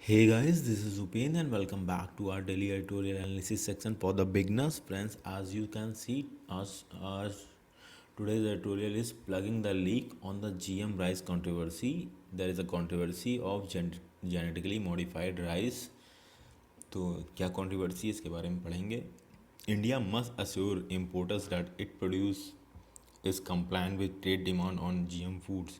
Hey guys, this is Upen and welcome back to our daily editorial analysis section for the beginners. Friends, as you can see, today's editorial is plugging the leak on the GM rice controversy. There is a controversy of genetically modified rice. तो क्या controversy है इसके बारे में पढ़ेंगे. India must assure importers that it produce is compliant with trade demand on GM foods.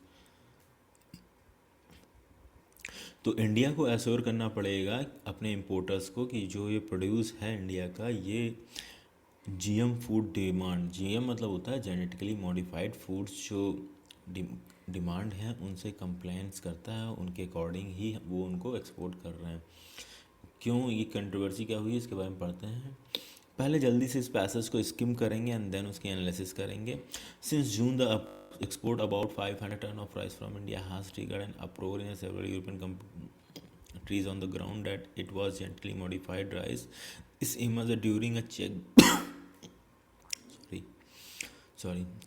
तो India को assure करना पड़ेगा अपने इम्पोर्टर्स को कि जो ये प्रोड्यूस है इंडिया का, ये जीएम फूड डिमांड, जीएम मतलब होता है जेनेटिकली मॉडिफाइड फूड्स, जो डिमांड है उनसे कंप्लायंस करता है, उनके अकॉर्डिंग ही वो उनको एक्सपोर्ट कर रहे हैं. क्यों ये कंट्रोवर्सी क्या हुई इसके बारे में पढ़ते हैं. पहले जल्दी से इस पैसेज को स्किम करेंगे एंड देन उसकी एनालिसिस करेंगे. Since June the export about 500 ton of rice from India has triggered an uproar in several European countries on the ground that it was genetically modified rice. This emerged during a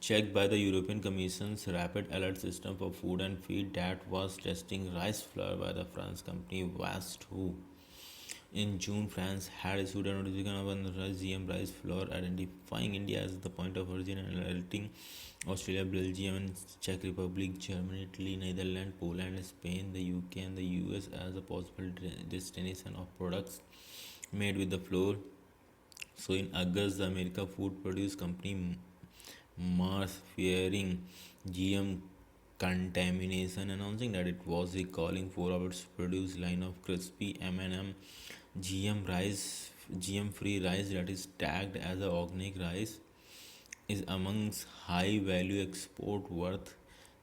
check by the European Commission's Rapid Alert System for Food and Feed that was testing rice flour by the French company Westhu. In June, France had issued a notification of unauthorized GM rice flour, identifying India as the point of origin and alerting Australia, Belgium, and Czech Republic, Germany, Italy, Netherlands, Poland, Spain, the UK, and the US as a possible destination of products made with the flour. So, in August, the American food produce company Mars, fearing GM contamination, announcing that it was recalling 4 of its produce line of crispy M&M GM rice, GM free rice that is tagged as a organic rice, is amongst high value export worth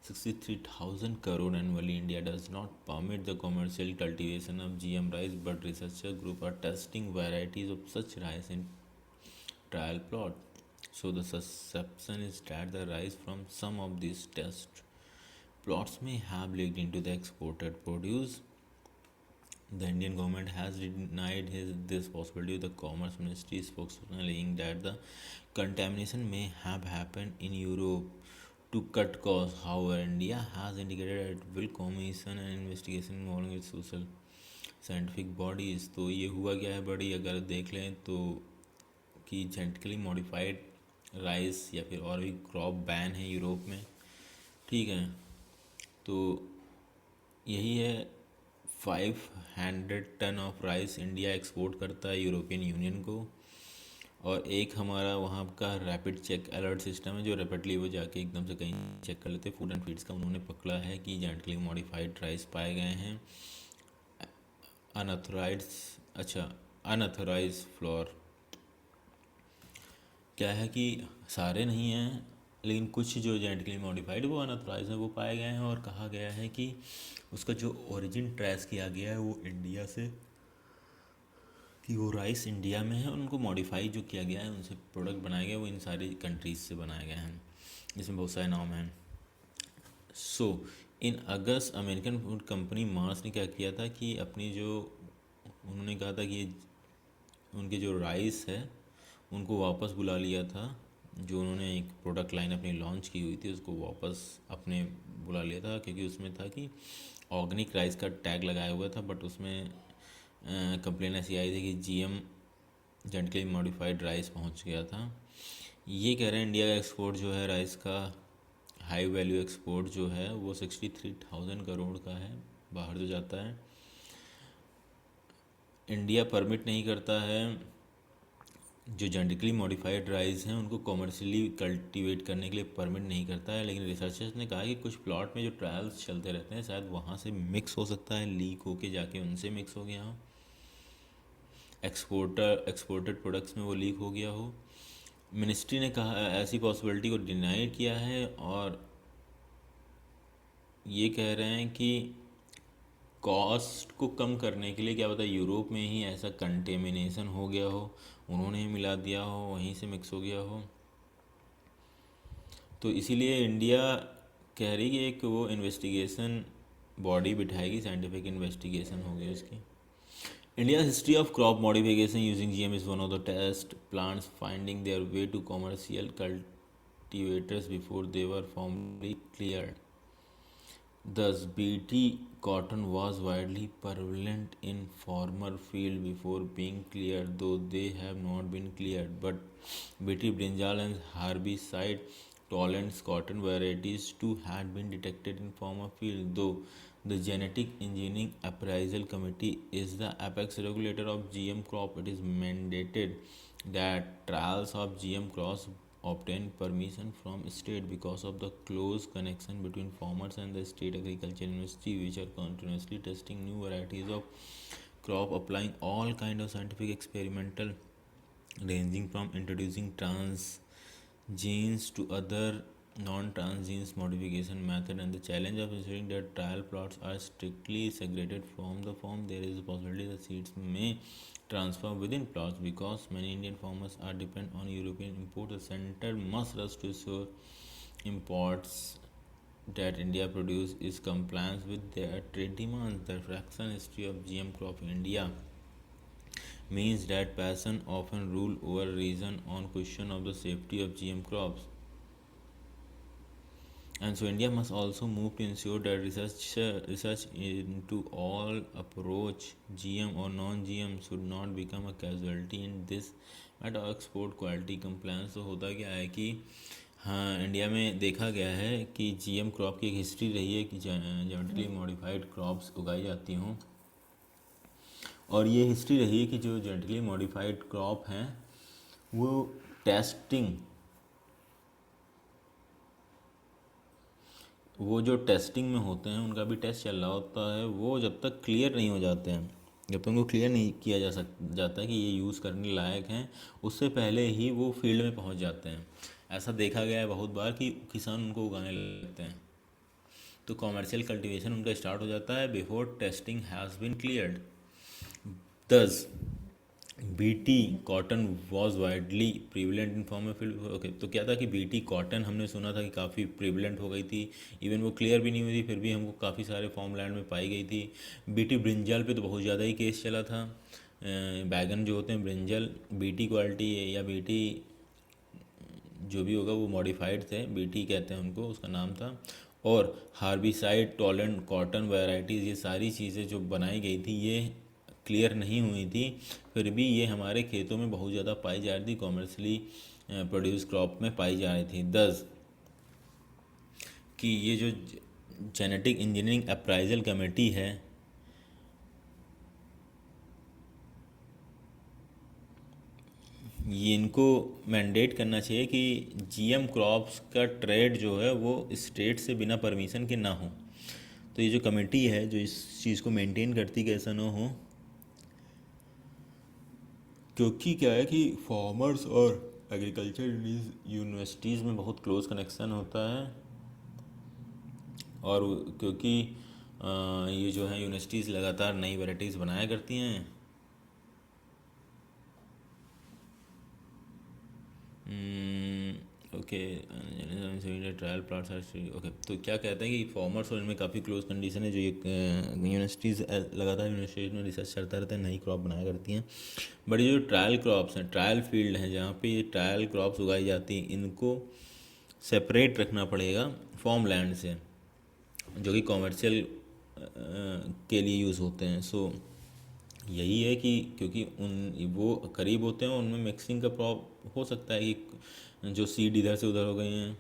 63,000 crore annually. India does not permit the commercial cultivation of GM rice, but researcher group are testing varieties of such rice in trial plot. So the suspicion is that the rice from some of these test plots may have leaked into the exported produce. The Indian government has denied this possibility. The Commerce Ministry spokesperson saying that the contamination may have happened in Europe to cut costs. However, India has indicated that it will commission an investigation involving its social scientific bodies. तो ये हुआ क्या है बड़ी, अगर देख लें तो कि जेनेटिकली मॉडिफाइड राइस या फिर और भी क्रॉप बैन है यूरोप में. ठीक है, तो यही है 500 ton of rice India export करता है यूरोपियन यूनियन को. और एक हमारा वहाँ का रैपिड चेक अलर्ट सिस्टम है जो रैपिडली वो जाके एकदम से कहीं चेक कर लेते. फूड एंड फीड्स का उन्होंने पकड़ा है कि जेनेटिकली मॉडिफाइड राइस पाए गए हैं. अनऑथराइज फ्लोर क्या है कि सारे नहीं हैं, लेकिन कुछ जो जेनेटिकली मॉडिफाइड वो अनऑथराइज है वो पाए गए हैं. और कहा गया है कि उसका जो ओरिजिन ट्रेस किया गया है वो इंडिया से, कि वो राइस इंडिया में है. उनको मॉडिफाई जो किया गया है, उनसे प्रोडक्ट बनाए गए वो इन सारी कंट्रीज़ से बनाए गए हैं, जिसमें बहुत सारे नाम हैं. सो इन अगस्त अमेरिकन फूड कंपनी मार्स ने क्या किया था कि अपनी जो उन्होंने कहा था कि उनके जो राइस है उनको वापस बुला लिया था. जो उन्होंने एक प्रोडक्ट लाइन अपनी लॉन्च की हुई थी उसको वापस अपने बुला लिया था, क्योंकि उसमें था कि ऑर्गेनिक राइस का टैग लगाया हुआ था. बट उसमें कंप्लेन ऐसी आई थी कि जीएम जेनेटिकली मॉडिफाइड राइस पहुंच गया था. ये कह रहे हैं इंडिया का एक्सपोर्ट जो है राइस का, हाई वैल्यू एक्सपोर्ट जो है वो 63,000 करोड़ का है बाहर जो जाता है. इंडिया परमिट नहीं करता है जो जेनेटिकली मॉडिफाइड राइस हैं उनको कॉमर्शियली कल्टीवेट करने के लिए परमिट नहीं करता है. लेकिन रिसर्चर्स ने कहा कि कुछ प्लॉट में जो ट्रायल्स चलते रहते हैं शायद वहाँ से मिक्स हो सकता है, लीक होके जाके उनसे मिक्स हो गया हो, एक्सपोर्टेड प्रोडक्ट्स में वो लीक हो गया हो. मिनिस्ट्री ने कहा ऐसी पॉसिबिलिटी को डिनाई किया है और ये कह रहे हैं कि कॉस्ट को कम करने के लिए क्या पता यूरोप में ही ऐसा कंटेमिनेशन हो गया हो, उन्होंने ही मिला दिया हो, वहीं से मिक्स हो गया हो. तो इसीलिए इंडिया कह रही कि एक वो इन्वेस्टिगेशन बॉडी बिठाएगी, साइंटिफिक इन्वेस्टिगेशन होगी उसकी. India's history of crop modification using GM is one of the test plants finding their way to commercial cultivators before they were formally cleared. Thus, BT cotton was widely prevalent in former field before being cleared, though they have not been cleared. But BT brinjal and herbicide tolerant cotton varieties too had been detected in former field, though the Genetic Engineering Appraisal Committee is the apex regulator of GM crop. It is mandated that trials of GM crops obtain permission from state because of the close connection between farmers and the state agriculture university, which are continuously testing new varieties of crop, applying all kind of scientific experimental, ranging from introducing trans genes to other non-transgenes modification method. And the challenge of ensuring that trial plots are strictly segregated from the farm. There is a possibility the seeds may transfer within plots because many Indian farmers are dependent on European import. The center must rush to ensure imports that India produce is compliance with their trade demands. The fraction history of GM crop in India means that passion often rule over reason on question of the safety of GM crops. And so India must also move to ensure that research into all approach GM or non-GM should not become a casualty in this matter of export quality compliance. तो होता क्या है कि हाँ India में देखा गया है कि GM क्रॉप की एक हिस्ट्री रही है कि जेनेटिकली मॉडिफाइड क्रॉप्स उगाई जाती हों, और ये हिस्ट्री रही है कि जो जेनेटिकली मॉडिफाइड क्रॉप हैं वो टेस्टिंग वो जो टेस्टिंग में होते हैं उनका भी टेस्ट चल रहा होता है, वो जब तक क्लियर नहीं हो जाते हैं, जब तक उनको क्लियर नहीं किया जाता है कि ये यूज़ करने लायक हैं, उससे पहले ही वो फील्ड में पहुंच जाते हैं। ऐसा देखा गया है बहुत बार कि किसान उनको उगाने लगते हैं, तो कॉमर्शियल कल्टीवेशन उनका स्टार्ट हो जाता है before testing has been cleared. दस BT cotton was widely prevalent in form of field. Okay, तो क्या था कि बीटी कॉटन हमने सुना था कि काफ़ी प्रिवलेंट हो गई थी, इवन वो क्लियर भी नहीं हुई थी, फिर भी हमको काफ़ी सारे फॉर्म लैंड में पाई गई थी। बीटी ब्रिंजल पे तो बहुत ज़्यादा ही केस चला था। बैगन जो होते हैं ब्रिंजल बीटी क्वालिटी या बीटी जो भी होगा वो मॉडिफाइड थे, बीटी कहते हैं उनको, उसका नाम था। और हार्बिसाइड टॉलरेंट कॉटन वैराइटीज़, ये सारी चीज़ें जो बनाई गई थी ये क्लियर नहीं हुई थी, फिर भी ये हमारे खेतों में बहुत ज़्यादा पाई जा रही थी, कॉमर्शली प्रोड्यूस क्रॉप में पाई जा रही थी। दस कि ये जो जेनेटिक इंजीनियरिंग अप्राइजल कमेटी है ये इनको मैंडेट करना चाहिए कि जीएम क्रॉप्स का ट्रेड जो है वो स्टेट से बिना परमिशन के ना हो। तो ये जो कमेटी है जो इस चीज़ को मेंटेन करती कि ऐसा ना हो, क्योंकि क्या है कि फार्मर्स और एग्रीकल्चर यूनिवर्सिटीज़ में बहुत क्लोज कनेक्शन होता है, और क्योंकि ये जो है यूनिवर्सिटीज़ लगातार नई वैराइटीज़ बनाया करती हैं। ओके, ट्रायल प्लाट्स ओके, तो क्या कहते हैं कि फार्मर्स और इनमें काफ़ी क्लोज कंडीशन है, जो ये यूनिवर्सिटीज़ लगातार यूनिवर्सिटीज़ में रिसर्च चलता रहता है, नई क्रॉप बनाया करती हैं। बट ये जो ट्रायल क्रॉप्स हैं, ट्रायल फील्ड हैं जहाँ पे ये ट्रायल क्रॉप्स उगाई जाती हैं, इनको सेपरेट रखना पड़ेगा फॉर्म लैंड से जो कि कॉमर्शियल के लिए यूज़ होते हैं। सो यही है कि क्योंकि उन वो करीब होते हैं, उनमें मिक्सिंग का प्रॉब हो सकता है कि जो सीड इधर से उधर हो गई हैं,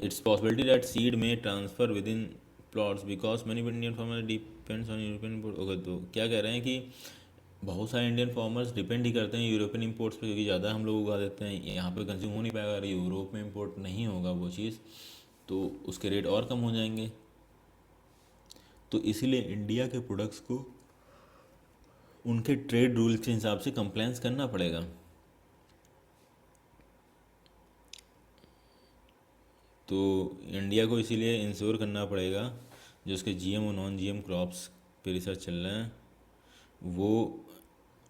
इट्स पॉसिबिलिटी दैट सीड में transfer with in plots because many Indian farmer depends on European import. Okay, तो क्या कह रहे हैं कि बहुत सारे इंडियन फार्मर्स डिपेंड ही करते हैं यूरोपियन इंपोर्ट्स पे, क्योंकि ज़्यादा हम लोग उगा देते हैं, यहाँ पे कंज्यूम हो नहीं पाएगा। अगर यूरोप में इंपोर्ट नहीं होगा वो चीज़ तो उसके रेट और कम हो जाएंगे, तो इसीलिए इंडिया के प्रोडक्ट्स को उनके ट्रेड रूल्स के हिसाब से कंप्लायंस करना पड़ेगा। तो इंडिया को इसीलिए इंश्योर करना पड़ेगा जो उसके जीएम और नॉन जीएम क्रॉप्स पे रिसर्च चल रहे हैं वो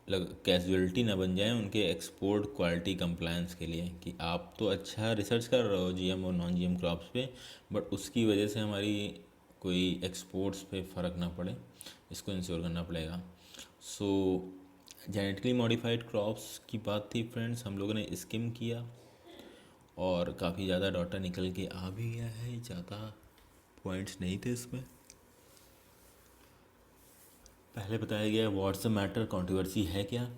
कैजुअलिटी ना बन जाए उनके एक्सपोर्ट क्वालिटी कंप्लायंस के लिए, कि आप तो अच्छा रिसर्च कर रहे हो जीएम और नॉन जीएम क्रॉप्स पे, बट उसकी वजह से हमारी कोई एक्सपोर्ट्स पे फ़र्क ना पड़े, इसको इंश्योर करना पड़ेगा। सो जेनेटिकली मॉडिफाइड क्रॉप्स की बात थी फ्रेंड्स, हम लोगों ने स्किम किया और काफ़ी ज़्यादा डाटा निकल के आ भी गया है, ज़्यादा पॉइंट्स नहीं थे इसमें। पहले बताया गया व्हाट्स द मैटर, कंट्रोवर्सी है क्या।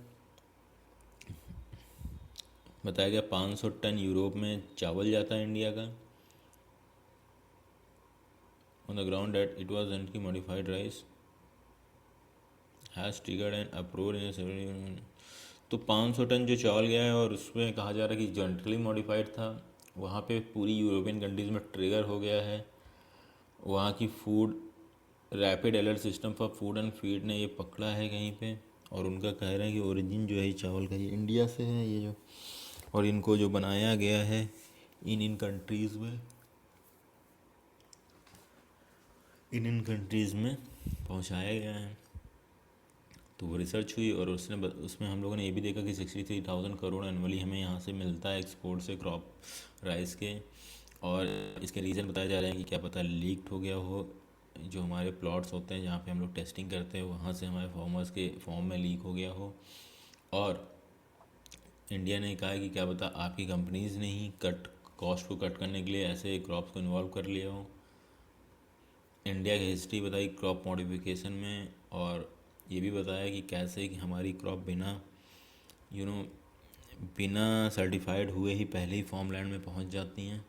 बताया गया 500 टन यूरोप में चावल जाता है इंडिया का। On the ground that it was genetically modified rice has triggered an uproar in several. तो 500 टन जो चावल गया है और उसमें कहा जा रहा है कि जेनेटिकली मॉडिफाइड था, वहाँ पे पूरी यूरोपियन कंट्रीज़ में ट्रिगर हो गया है। वहाँ की food rapid alert system for food and feed ने ये पकड़ा है कहीं पे, और उनका कह रहा है कि ओरिजिन जो है ये चावल का ये इंडिया से है ये जो, और इनको जो बनाया गया है इन कंट्रीज़ में, इन कंट्रीज़ में पहुंचाया गया है। तो वो रिसर्च हुई और उसमें हम लोगों ने ये भी देखा कि 63,000 करोड़ एनुअली हमें यहाँ से मिलता है एक्सपोर्ट से क्रॉप राइस के। और इसके रीज़न बताया जा रहे हैं कि क्या पता लीक्ड हो गया हो, जो हमारे प्लॉट्स होते हैं जहाँ पे हम लोग टेस्टिंग करते हैं वहाँ से हमारे फार्मर्स के फॉर्म में लीक हो गया हो, और इंडिया ने कहा है कि क्या पता आपकी कंपनीज़ ने ही कॉस्ट को कट करने के लिए ऐसे क्रॉप्स को इन्वॉल्व कर लिया हो। इंडिया की हिस्ट्री बताई क्रॉप मॉडिफिकेशन में, और ये भी बताया कि कैसे कि हमारी क्रॉप बिना यू नो बिना सर्टिफाइड हुए ही पहले ही फॉर्मलैंड में पहुंच जाती हैं।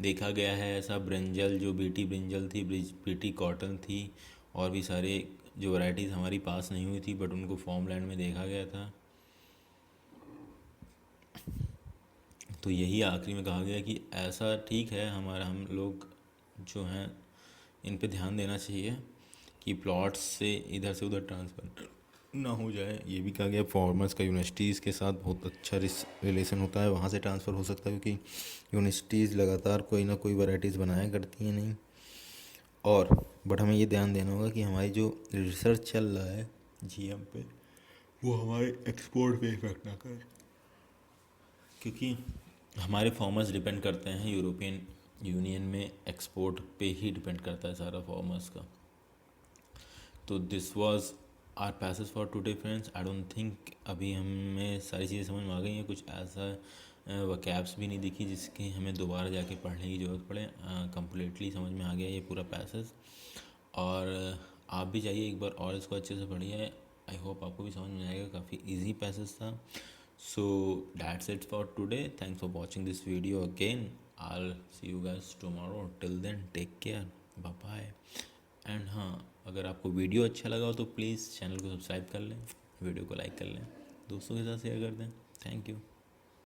देखा गया है ऐसा, ब्रिंजल जो बीटी ब्रिंजल थी, बीटी कॉटन थी, और भी सारे जो वैरायटीज़ हमारी पास नहीं हुई थी बट उनको फॉर्मलैंड में देखा गया था। तो यही आखिरी में कहा गया कि ऐसा ठीक है, हम लोग जो हैं इन पे ध्यान देना चाहिए कि प्लॉट्स से इधर से उधर ट्रांसफ़र ना हो जाए। ये भी कहा गया फार्मर्स का यूनिवर्सिटीज़ के साथ बहुत अच्छा रिलेशन होता है, वहाँ से ट्रांसफ़र हो सकता है क्योंकि यूनिवर्सिटीज़ लगातार कोई ना कोई वैराइटीज़ बनाया करती हैं नहीं। और बट हमें ये ध्यान देना होगा कि हमारी जो रिसर्च चल रहा है जीएम पे, वो हमारे एक्सपोर्ट पे इफेक्ट ना करे, क्योंकि हमारे फार्मर्स डिपेंड करते हैं यूरोपियन यूनियन में, एक्सपोर्ट पे ही डिपेंड करता है सारा फार्मर्स का। तो this was our passage for today friends. I don't think अभी हमें सारी चीज़ें समझ में आ गई हैं, कुछ ऐसा वकैब्स भी नहीं दिखी जिसकी हमें दोबारा जाके पढ़ने की ज़रूरत पड़े। कम्प्लीटली समझ में आ गया ये पूरा पैसेज, और आप भी जाइए एक बार और इसको अच्छे से पढ़िए। आई होप आपको भी समझ में आएगा, काफ़ी इजी पैसेज था। So that's it for today, thanks for watching this video again. I'll see you guys tomorrow. Till then, take care. Bye bye. And हाँ, अगर आपको वीडियो अच्छा लगा हो तो प्लीज़ चैनल को सब्सक्राइब कर लें, वीडियो को लाइक कर लें, दोस्तों के साथ शेयर कर दें। Thank you.